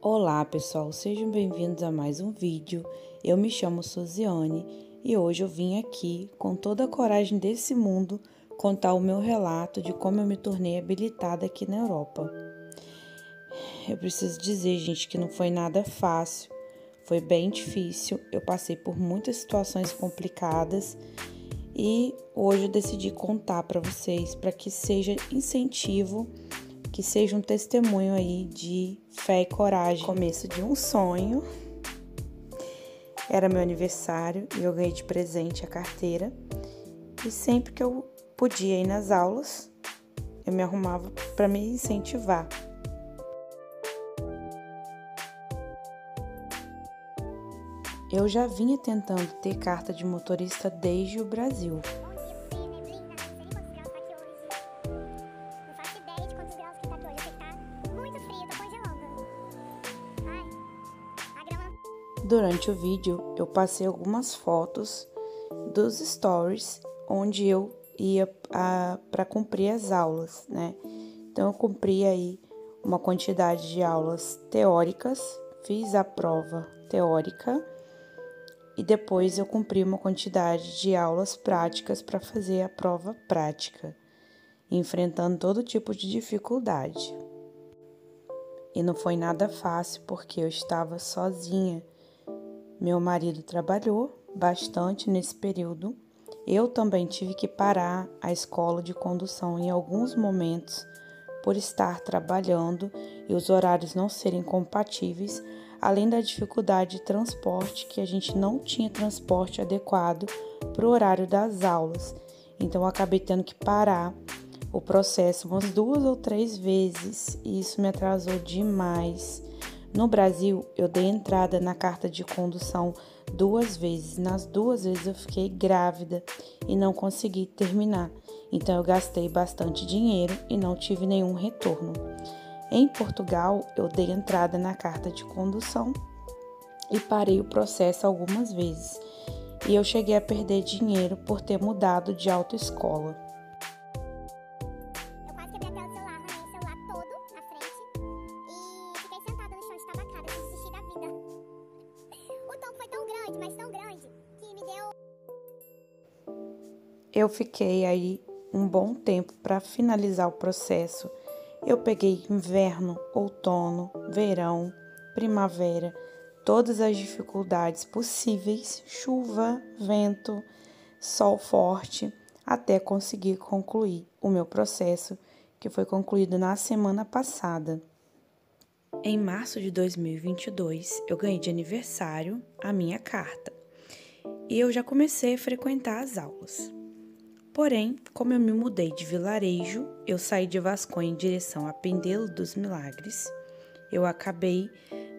Olá pessoal, sejam bem-vindos a mais um vídeo. Eu me chamo Suziane e hoje eu vim aqui, com toda a coragem desse mundo, contar o meu relato de como eu me tornei habilitada aqui na Europa. Eu preciso dizer, gente, que não foi nada fácil, foi bem difícil, eu passei por muitas situações complicadas e hoje eu decidi contar para vocês, para que seja incentivo, que seja um testemunho aí de fé e coragem. Começo de um sonho. Era meu aniversário e eu ganhei de presente a carteira. E sempre que eu podia ir nas aulas, eu me arrumava para me incentivar. Eu já vinha tentando ter carta de motorista desde o Brasil. Durante o vídeo, eu passei algumas fotos dos stories onde eu ia para cumprir as aulas, né? Então, eu cumpri aí uma quantidade de aulas teóricas, fiz a prova teórica e depois eu cumpri uma quantidade de aulas práticas para fazer a prova prática, enfrentando todo tipo de dificuldade. E não foi nada fácil porque eu estava sozinha. Meu marido trabalhou bastante nesse período. Eu também tive que parar a escola de condução em alguns momentos por estar trabalhando e os horários não serem compatíveis, além da dificuldade de transporte, que a gente não tinha transporte adequado para o horário das aulas. Então, eu acabei tendo que parar o processo umas 2 ou 3 vezes e isso me atrasou demais. No Brasil, eu dei entrada na carta de condução 2 vezes. Nas 2 vezes eu fiquei grávida e não consegui terminar. Então, eu gastei bastante dinheiro e não tive nenhum retorno. Em Portugal, eu dei entrada na carta de condução e parei o processo algumas vezes. E eu cheguei a perder dinheiro por ter mudado de autoescola. Eu fiquei aí um bom tempo para finalizar o processo. Eu peguei inverno, outono, verão, primavera, todas as dificuldades possíveis, chuva, vento, sol forte, até conseguir concluir o meu processo, que foi concluído na semana passada. Em março de 2022, eu ganhei de aniversário a minha carta e eu já comecei a frequentar as aulas. Porém, como eu me mudei de vilarejo, eu saí de Vasconha em direção a Pendelo dos Milagres, eu acabei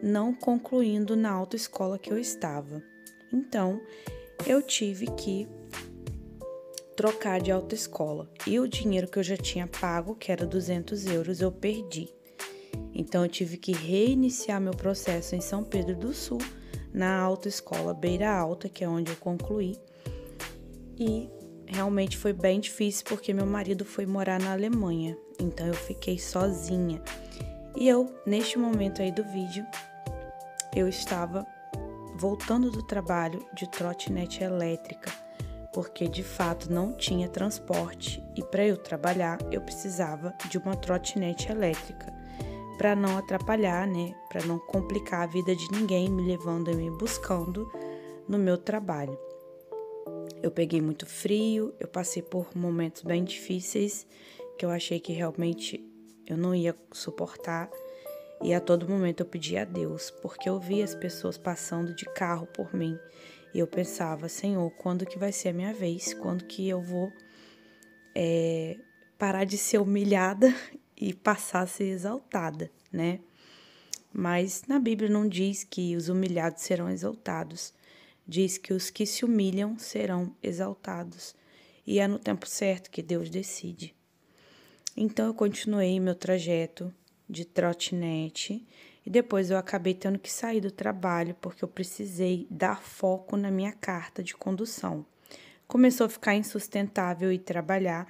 não concluindo na autoescola que eu estava. Então, eu tive que trocar de autoescola e o dinheiro que eu já tinha pago, que era 200 euros, eu perdi. Então, eu tive que reiniciar meu processo em São Pedro do Sul, na autoescola Beira Alta, que é onde eu concluí, e realmente foi bem difícil porque meu marido foi morar na Alemanha, então eu fiquei sozinha. E eu, neste momento aí do vídeo, eu estava voltando do trabalho de trotinete elétrica, porque de fato não tinha transporte e para eu trabalhar eu precisava de uma trotinete elétrica, para não atrapalhar, né, para não complicar a vida de ninguém me levando e me buscando no meu trabalho. Eu peguei muito frio, eu passei por momentos bem difíceis, que eu achei que realmente eu não ia suportar. E a todo momento eu pedia a Deus, porque eu via as pessoas passando de carro por mim. E eu pensava, Senhor, quando que vai ser a minha vez? Quando que eu vou parar de ser humilhada e passar a ser exaltada, né? Mas na Bíblia não diz que os humilhados serão exaltados. Diz que os que se humilham serão exaltados. E é no tempo certo que Deus decide. Então, eu continuei meu trajeto de trotinete e depois eu acabei tendo que sair do trabalho porque eu precisei dar foco na minha carta de condução. Começou a ficar insustentável ir trabalhar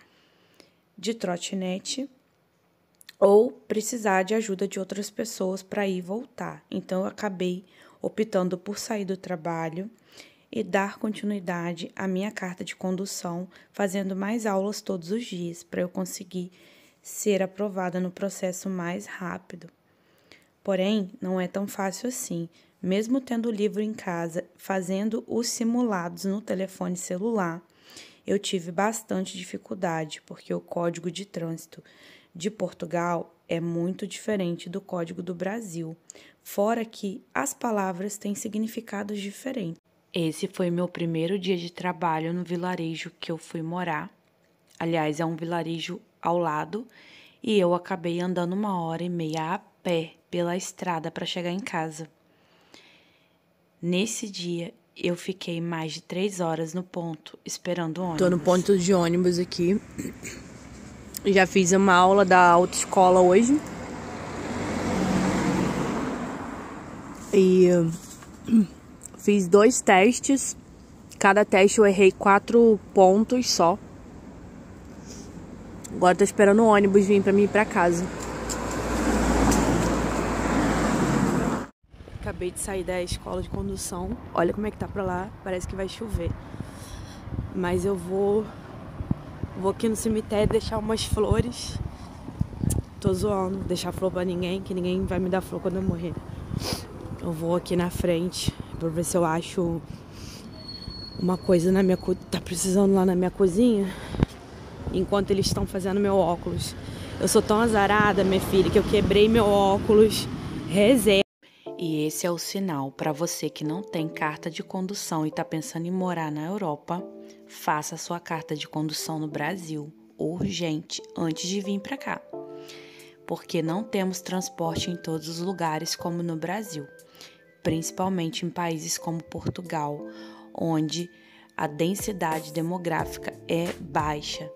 de trotinete ou precisar de ajuda de outras pessoas para ir e voltar. Então, eu acabei optando por sair do trabalho e dar continuidade à minha carta de condução, fazendo mais aulas todos os dias, para eu conseguir ser aprovada no processo mais rápido. Porém, não é tão fácil assim. Mesmo tendo o livro em casa, fazendo os simulados no telefone celular, eu tive bastante dificuldade, porque o Código de Trânsito de Portugal é muito diferente do Código do Brasil, fora que as palavras têm significados diferentes. Esse foi meu primeiro dia de trabalho no vilarejo que eu fui morar. Aliás, é um vilarejo ao lado, e eu acabei andando 1h30 a pé pela estrada para chegar em casa. Nesse dia, eu fiquei mais de 3 horas no ponto, esperando o ônibus. Tô no ponto de ônibus aqui. Já fiz uma aula da autoescola hoje. E fiz 2 testes. Cada teste eu errei 4 pontos só. Agora tô esperando o ônibus vir pra mim ir pra casa. Acabei de sair da escola de condução. Olha como é que tá pra lá. Parece que vai chover. Mas eu vou aqui no cemitério deixar umas flores. Tô zoando, deixar flor pra ninguém, que ninguém vai me dar flor quando eu morrer. Eu vou aqui na frente pra ver se eu acho uma coisa na minha... Tá precisando lá na minha cozinha. Enquanto eles estão fazendo meu óculos. Eu sou tão azarada, minha filha, que eu quebrei meu óculos. Reserva. E esse é o sinal para você que não tem carta de condução e está pensando em morar na Europa. Faça a sua carta de condução no Brasil, urgente, antes de vir para cá. Porque não temos transporte em todos os lugares como no Brasil, principalmente em países como Portugal, onde a densidade demográfica é baixa.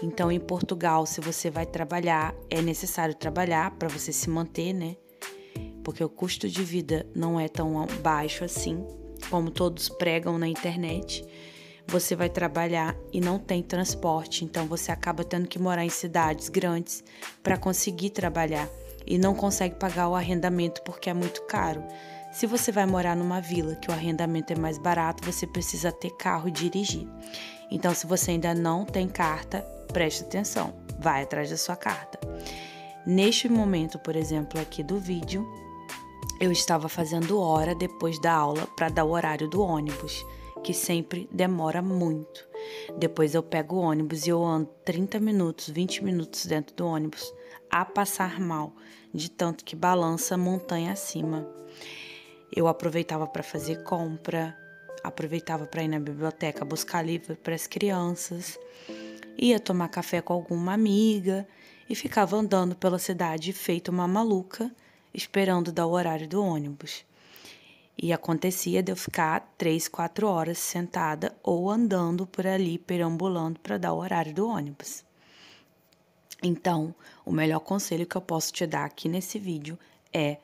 Então, em Portugal, se você vai trabalhar, é necessário trabalhar para você se manter, né? Porque o custo de vida não é tão baixo assim, como todos pregam na internet. Você vai trabalhar e não tem transporte, então você acaba tendo que morar em cidades grandes para conseguir trabalhar e não consegue pagar o arrendamento porque é muito caro. Se você vai morar numa vila que o arrendamento é mais barato, você precisa ter carro e dirigir. Então, se você ainda não tem carta, preste atenção, vai atrás da sua carta. Neste momento, por exemplo, aqui do vídeo, eu estava fazendo hora depois da aula para dar o horário do ônibus, que sempre demora muito. Depois eu pego o ônibus e eu ando 30 minutos, 20 minutos dentro do ônibus, a passar mal, de tanto que balança montanha acima. Eu aproveitava para fazer compra, aproveitava para ir na biblioteca buscar livro para as crianças, ia tomar café com alguma amiga e ficava andando pela cidade feito uma maluca, esperando dar o horário do ônibus. E acontecia de eu ficar 3, 4 horas sentada ou andando por ali, perambulando para dar o horário do ônibus. Então, o melhor conselho que eu posso te dar aqui nesse vídeo é: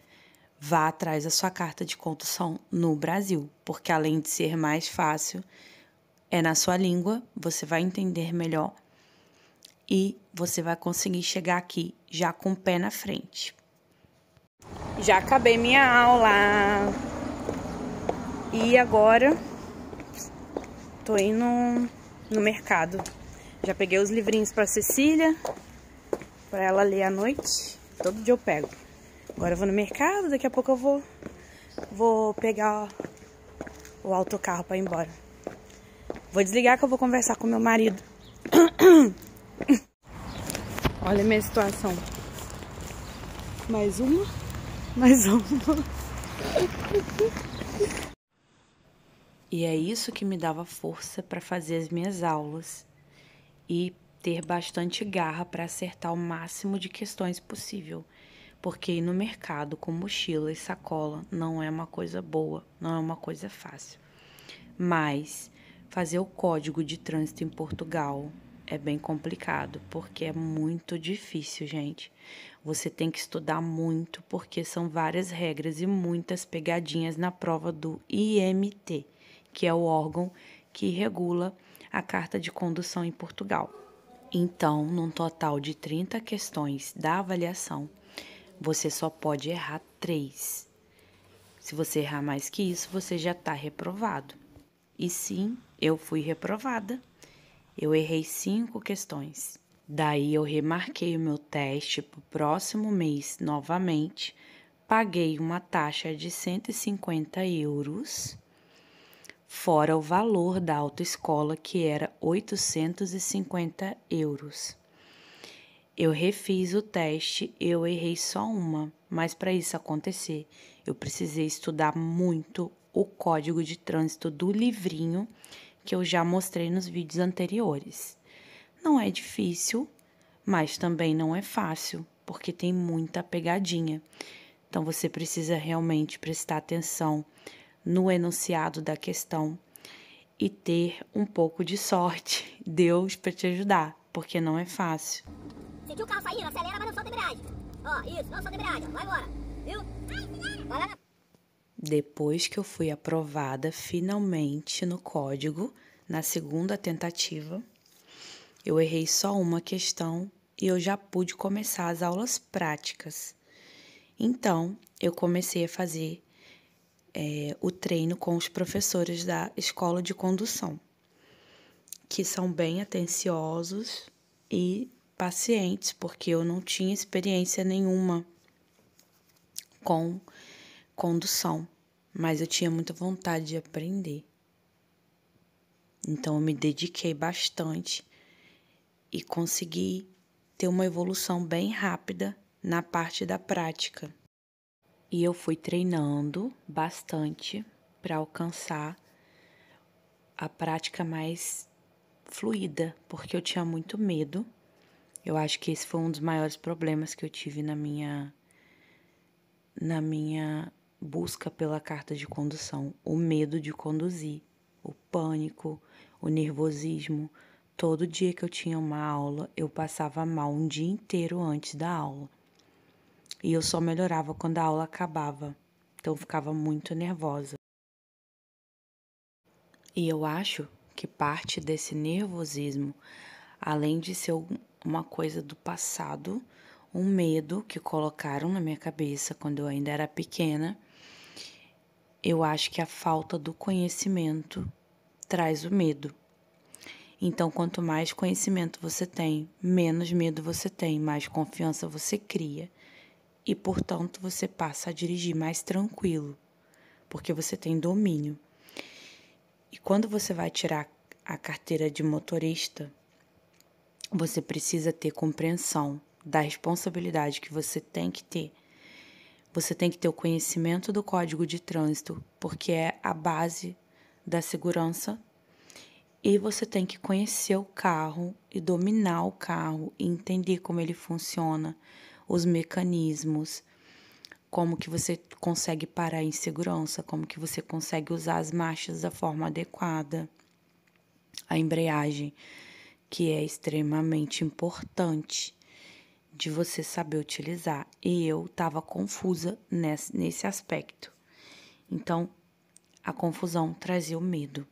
vá atrás da sua carta de condução no Brasil, porque além de ser mais fácil, é na sua língua, você vai entender melhor e você vai conseguir chegar aqui já com o pé na frente. Já acabei minha aula e agora tô indo no mercado. Já peguei os livrinhos pra Cecília, pra ela ler à noite. Todo dia eu pego. Agora eu vou no mercado, daqui a pouco eu vou pegar o autocarro pra ir embora. Vou desligar que eu vou conversar com meu marido. Olha a minha situação. Mais uma. E é isso que me dava força para fazer as minhas aulas e ter bastante garra para acertar o máximo de questões possível. Porque ir no mercado com mochila e sacola não é uma coisa boa, não é uma coisa fácil. Mas fazer o código de trânsito em Portugal é bem complicado, porque é muito difícil, gente. Você tem que estudar muito, porque são várias regras e muitas pegadinhas na prova do IMT, que é o órgão que regula a carta de condução em Portugal. Então, num total de 30 questões da avaliação, você só pode errar 3. Se você errar mais que isso, você já está reprovado. E sim, eu fui reprovada. Eu errei 5 questões. Daí eu remarquei o meu teste para o próximo mês novamente. Paguei uma taxa de 150 euros, fora o valor da autoescola, que era 850 euros. Eu refiz o teste, eu errei só uma, mas para isso acontecer, eu precisei estudar muito o código de trânsito do livrinho que eu já mostrei nos vídeos anteriores. Não é difícil, mas também não é fácil, porque tem muita pegadinha. Então, você precisa realmente prestar atenção no enunciado da questão e ter um pouco de sorte, Deus para te ajudar, porque não é fácil. Sentiu o carro saindo, acelera, mas não solta a embreagem. Ó, isso, não solta a embreagem, vai embora, viu? Vai lá. Depois que eu fui aprovada finalmente no código, na segunda tentativa, eu errei só uma questão e eu já pude começar as aulas práticas. Então, eu comecei a fazer o treino com os professores da escola de condução, que são bem atenciosos e pacientes, porque eu não tinha experiência nenhuma com condução, mas eu tinha muita vontade de aprender. Então, eu me dediquei bastante e consegui ter uma evolução bem rápida na parte da prática. E eu fui treinando bastante para alcançar a prática mais fluida, porque eu tinha muito medo. Eu acho que esse foi um dos maiores problemas que eu tive na minha busca pela carta de condução. O medo de conduzir, o pânico, o nervosismo. Todo dia que eu tinha uma aula, eu passava mal um dia inteiro antes da aula. E eu só melhorava quando a aula acabava. Então eu ficava muito nervosa. E eu acho que parte desse nervosismo, além de ser uma coisa do passado, um medo que colocaram na minha cabeça quando eu ainda era pequena, eu acho que a falta do conhecimento traz o medo. Então, quanto mais conhecimento você tem, menos medo você tem, mais confiança você cria. E, portanto, você passa a dirigir mais tranquilo, porque você tem domínio. E quando você vai tirar a carteira de motorista, você precisa ter compreensão da responsabilidade que você tem que ter. Você tem que ter o conhecimento do Código de Trânsito, porque é a base da segurança. E você tem que conhecer o carro e dominar o carro e entender como ele funciona, os mecanismos, como que você consegue parar em segurança, como que você consegue usar as marchas da forma adequada, a embreagem, que é extremamente importante de você saber utilizar. E eu estava confusa nesse aspecto. Então, a confusão trazia o medo.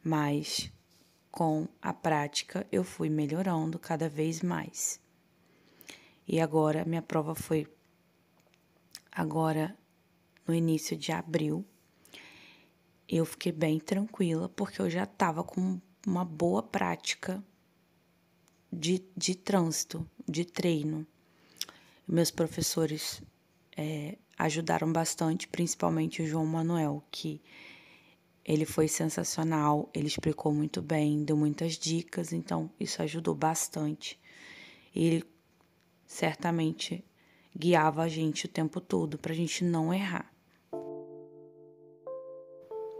Mas, com a prática, eu fui melhorando cada vez mais. E agora, minha prova foi no início de abril. Eu fiquei bem tranquila, porque eu já estava com uma boa prática de trânsito, de treino. Meus professores ajudaram bastante, principalmente o João Manuel, que ele foi sensacional, ele explicou muito bem, deu muitas dicas, então isso ajudou bastante. E ele certamente guiava a gente o tempo todo para a gente não errar.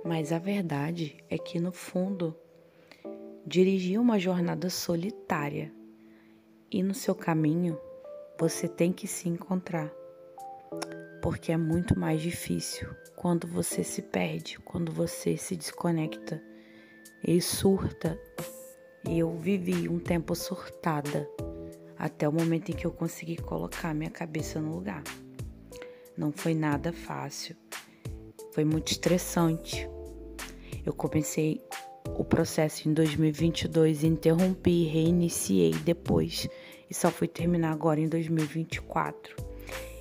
Mas a verdade é que, no fundo, dirigir uma jornada solitária e no seu caminho você tem que se encontrar, porque é muito mais difícil quando você se perde, quando você se desconecta e surta. E eu vivi um tempo surtada, até o momento em que eu consegui colocar minha cabeça no lugar. Não foi nada fácil, foi muito estressante. Eu comecei o processo em 2022, interrompi e reiniciei depois e só fui terminar agora em 2024.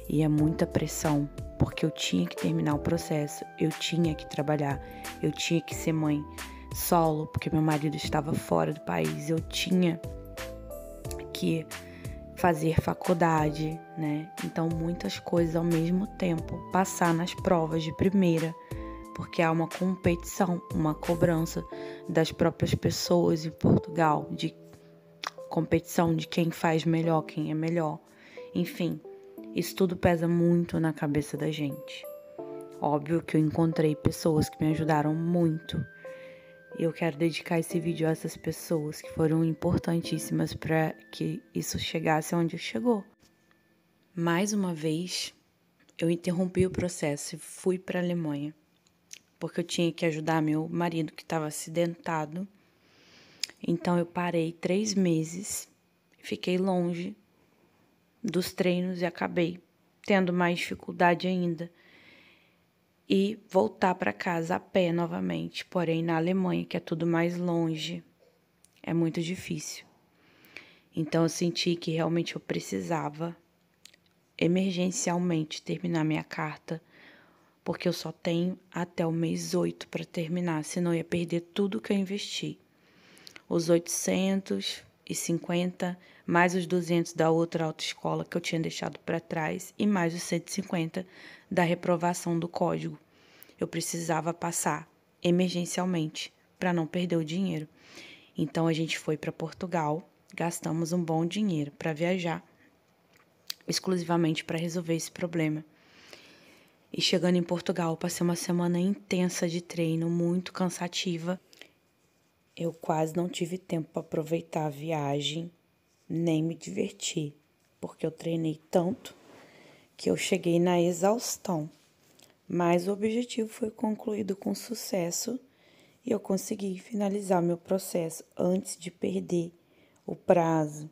E é muita pressão, porque eu tinha que terminar o processo, eu tinha que trabalhar, eu tinha que ser mãe solo, porque meu marido estava fora do país, eu tinha que fazer faculdade, né? Então, muitas coisas ao mesmo tempo. Passar nas provas de primeira, porque há uma competição, uma cobrança das próprias pessoas em Portugal, de competição de quem faz melhor, quem é melhor. Enfim, isso tudo pesa muito na cabeça da gente. Óbvio que eu encontrei pessoas que me ajudaram muito. E eu quero dedicar esse vídeo a essas pessoas que foram importantíssimas para que isso chegasse onde chegou. Mais uma vez, eu interrompi o processo e fui para a Alemanha, porque eu tinha que ajudar meu marido que estava acidentado. Então eu parei 3 meses, fiquei longe dos treinos e acabei tendo mais dificuldade ainda. E voltar para casa a pé novamente, porém na Alemanha, que é tudo mais longe, é muito difícil. Então eu senti que realmente eu precisava emergencialmente terminar minha carta, porque eu só tenho até o mês 8 para terminar, senão eu ia perder tudo que eu investi. Os 850, mais os 200 da outra autoescola que eu tinha deixado para trás e mais os 150 da reprovação do código. Eu precisava passar emergencialmente para não perder o dinheiro. Então a gente foi para Portugal, gastamos um bom dinheiro para viajar, exclusivamente para resolver esse problema. E chegando em Portugal, passei uma semana intensa de treino, muito cansativa. Eu quase não tive tempo para aproveitar a viagem, nem me divertir, porque eu treinei tanto que eu cheguei na exaustão. Mas o objetivo foi concluído com sucesso e eu consegui finalizar meu processo antes de perder o prazo.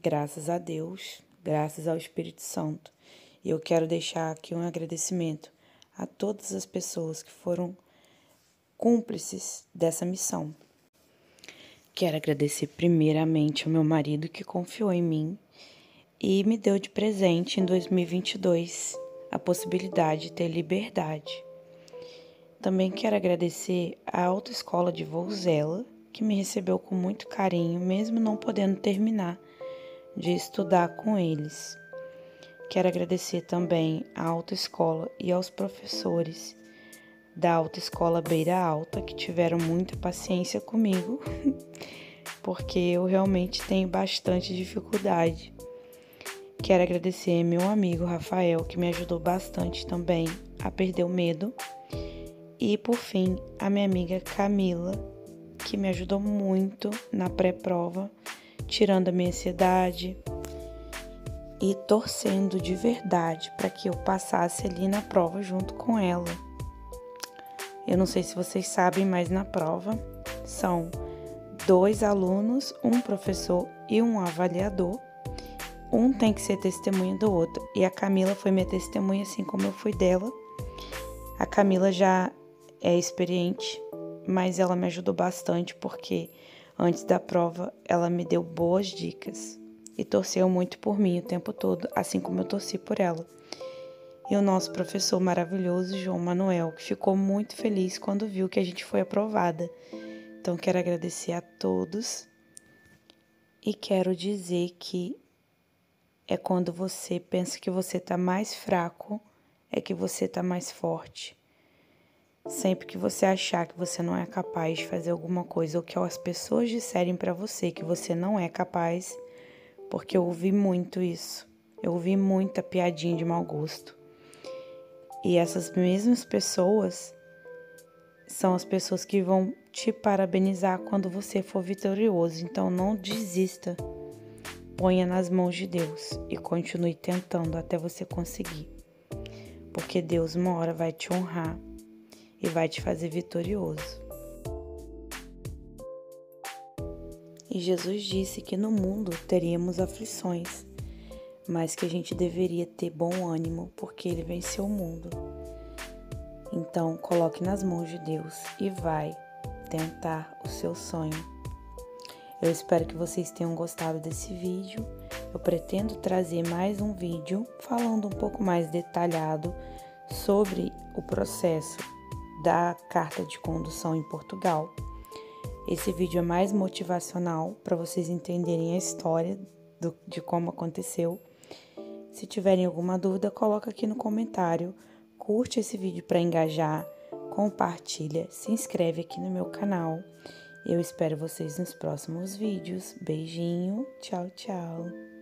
Graças a Deus, graças ao Espírito Santo. E eu quero deixar aqui um agradecimento a todas as pessoas que foram cúmplices dessa missão. Quero agradecer primeiramente ao meu marido que confiou em mim e me deu de presente em 2022 a possibilidade de ter liberdade. Também quero agradecer à Autoescola de Vouzela, que me recebeu com muito carinho, mesmo não podendo terminar de estudar com eles. Quero agradecer também à autoescola e aos professores da Autoescola Beira Alta, que tiveram muita paciência comigo, porque eu realmente tenho bastante dificuldade. Quero agradecer meu amigo Rafael, que me ajudou bastante também a perder o medo. E, por fim, a minha amiga Camila, que me ajudou muito na pré-prova, tirando a minha ansiedade e torcendo de verdade para que eu passasse ali na prova junto com ela. Eu não sei se vocês sabem, mas na prova são 2 alunos, um professor e um avaliador. Um tem que ser testemunha do outro. E a Camila foi minha testemunha, assim como eu fui dela. A Camila já é experiente, mas ela me ajudou bastante porque antes da prova ela me deu boas dicas e torceu muito por mim o tempo todo, assim como eu torci por ela. E o nosso professor maravilhoso, João Manuel, que ficou muito feliz quando viu que a gente foi aprovada. Então, quero agradecer a todos e quero dizer que é quando você pensa que você está mais fraco, é que você está mais forte. Sempre que você achar que você não é capaz de fazer alguma coisa ou que as pessoas disserem para você que você não é capaz, porque eu ouvi muito isso. Eu ouvi muita piadinha de mau gosto. E essas mesmas pessoas são as pessoas que vão te parabenizar quando você for vitorioso. Então não desista. Ponha nas mãos de Deus e continue tentando até você conseguir. Porque Deus uma hora vai te honrar e vai te fazer vitorioso. E Jesus disse que no mundo teríamos aflições, mas que a gente deveria ter bom ânimo, porque Ele venceu o mundo. Então, coloque nas mãos de Deus e vai. tentar o seu sonho. Eu espero que vocês tenham gostado desse vídeo. Eu pretendo trazer mais um vídeo falando um pouco mais detalhado sobre o processo da carta de condução em Portugal. Esse vídeo é mais motivacional para vocês entenderem a história de como aconteceu. Se tiverem alguma dúvida, coloca aqui no comentário. Curte esse vídeo para engajar, compartilha, se inscreve aqui no meu canal. Eu espero vocês nos próximos vídeos. Beijinho, tchau, tchau.